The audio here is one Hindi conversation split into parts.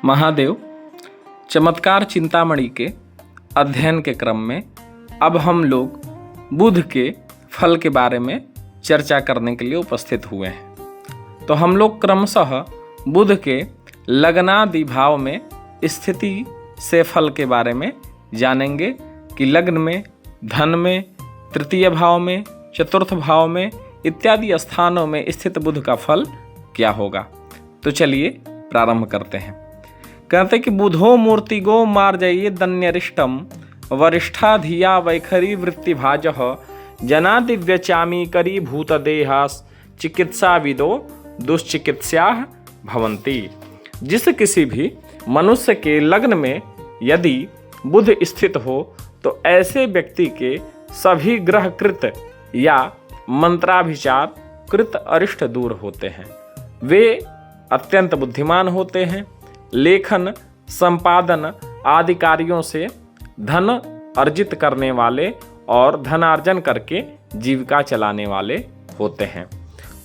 महादेव, चमत्कार चिंतामणि के अध्ययन के क्रम में अब हम लोग बुध के फल के बारे में चर्चा करने के लिए उपस्थित हुए हैं। तो हम लोग क्रमशः बुध के लग्नादि भाव में स्थिति से फल के बारे में जानेंगे कि लग्न में, धन में, तृतीय भाव में, चतुर्थ भाव में इत्यादि स्थानों में स्थित बुध का फल क्या होगा। तो चलिए प्रारंभ करते हैं। कहते कि बुधो मूर्तिगो मार्जये दन्यरिष्टम वरिष्ठा धिया वैखरी वृत्ति भाजः जना दिव्यचामी करी भूत देहास चिकित्सा विदो दुष्चिकित्सा भवंती। जिस किसी भी मनुष्य के लग्न में यदि बुध स्थित हो तो ऐसे व्यक्ति के सभी ग्रह कृत या मंत्राभिचार कृत अरिष्ट दूर होते हैं। वे अत्यंत बुद्धिमान होते हैं। लेखन, संपादन आदि कार्यों से धन अर्जित करने वाले और धनार्जन करके जीविका चलाने वाले होते हैं।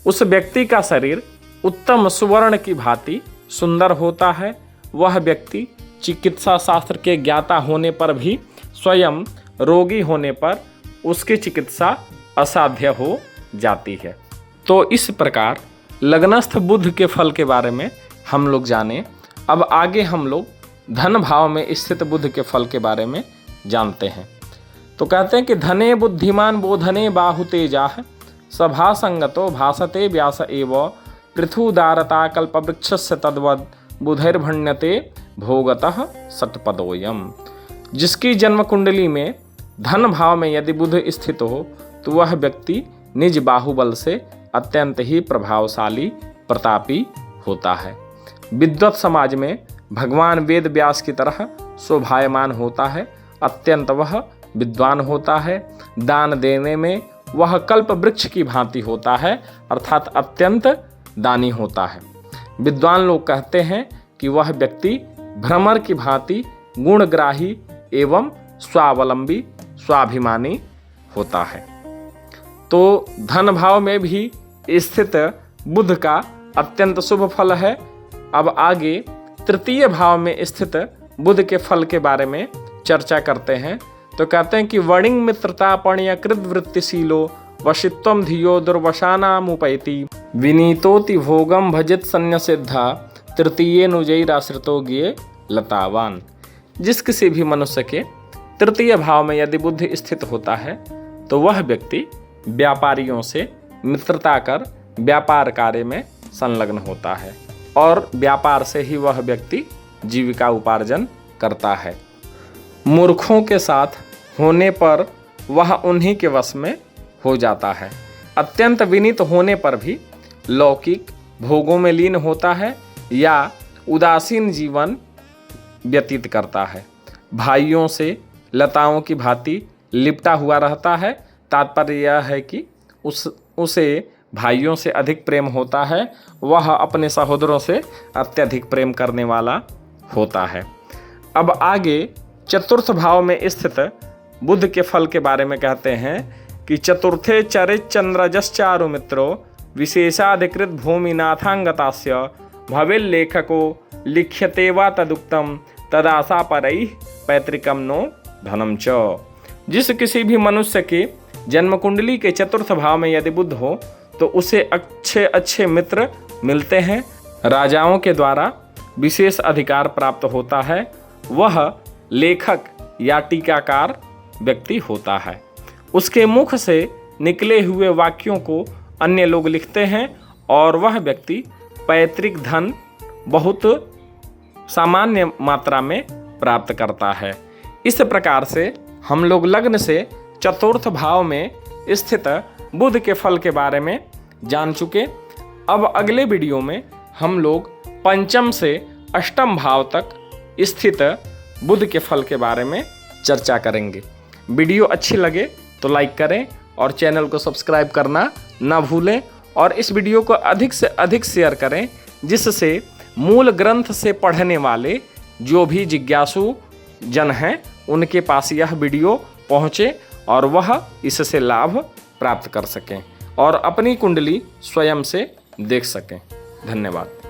उस व्यक्ति का शरीर उत्तम सुवर्ण की भांति सुंदर होता है। वह व्यक्ति चिकित्सा शास्त्र के ज्ञाता होने पर भी स्वयं रोगी होने पर उसकी चिकित्सा असाध्य हो जाती है। तो इस प्रकार लग्नस्थ बुध के फल के बारे में हम लोग जाने। अब आगे हम लोग धन भाव में स्थित बुध के फल के बारे में जानते हैं। तो कहते हैं कि धने बुद्धिमान बोधने बाहुतेजाह सभा संगतो भासते व्यास एव पृथुदारता कल्पवृक्षस्य तद्वद बुधैर्भण्यते भोगतः सटपदोयम। जिसकी जन्म कुंडली में धन भाव में यदि बुध स्थित हो तो वह व्यक्ति निज बाहुबल से अत्यंत ही प्रभावशाली प्रतापी होता है। विद्वत समाज में भगवान वेद व्यास की तरह शोभायमान होता है। अत्यंत वह विद्वान होता है। दान देने में वह कल्प वृक्ष की भांति होता है, अर्थात अत्यंत दानी होता है। विद्वान लोग कहते हैं कि वह व्यक्ति भ्रमर की भांति गुणग्राही एवं स्वावलंबी स्वाभिमानी होता है। तो धन भाव में भी स्थित बुध का अत्यंत शुभ फल है। अब आगे तृतीय भाव में स्थित बुध के फल के बारे में चर्चा करते हैं। तो कहते हैं कि वणिंग मित्रता पण्यकृत वृत्तिशीलो वशित्वम धियो दुर्वशानामुपैति विनीतोति भोगम भजित संन्यसिद्धा तृतीय नुजैराश्रितो ज्ञे लतावान। जिस किसी भी मनुष्य के तृतीय भाव में यदि बुध स्थित होता है तो वह व्यक्ति व्यापारियों से मित्रता कर व्यापार कार्य में संलग्न होता है और व्यापार से ही वह व्यक्ति जीविका उपार्जन करता है। मूर्खों के साथ होने पर वह उन्हीं के वश में हो जाता है। अत्यंत विनीत होने पर भी लौकिक भोगों में लीन होता है या उदासीन जीवन व्यतीत करता है। भाइयों से लताओं की भांति लिपटा हुआ रहता है। तात्पर्य यह है कि उसे भाइयों से अधिक प्रेम होता है। वह अपने सहोदरों से अत्यधिक प्रेम करने वाला होता है। अब आगे चतुर्थ भाव में स्थित बुध के फल के बारे में कहते हैं कि चतुर्थे चरित चंद्रजश्चारु मित्रो विशेषाधिकृत भूमिनाथांगतास्य भवेल्लेखको लिख्यते वा तदुक्तम तदाशा परैः पैतृकम नो धनम च। जिस किसी भी मनुष्य के जन्म कुंडली के चतुर्थ भाव में यदि बुध हो तो उसे अच्छे अच्छे मित्र मिलते हैं। राजाओं के द्वारा विशेष अधिकार प्राप्त होता है। वह लेखक या टीकाकार व्यक्ति होता है। उसके मुख से निकले हुए वाक्यों को अन्य लोग लिखते हैं और वह व्यक्ति पैतृक धन बहुत सामान्य मात्रा में प्राप्त करता है। इस प्रकार से हम लोग लग्न से चतुर्थ भाव में स्थित बुध के फल के बारे में जान चुके। अब अगले वीडियो में हम लोग पंचम से अष्टम भाव तक स्थित बुध के फल के बारे में चर्चा करेंगे। वीडियो अच्छी लगे तो लाइक करें और चैनल को सब्सक्राइब करना ना भूलें और इस वीडियो को अधिक से अधिक शेयर करें, जिससे मूल ग्रंथ से पढ़ने वाले जो भी जिज्ञासु जन हैं उनके पास यह वीडियो पहुँचे और वह इससे लाभ प्राप्त कर सकें और अपनी कुंडली स्वयं से देख सकें। धन्यवाद।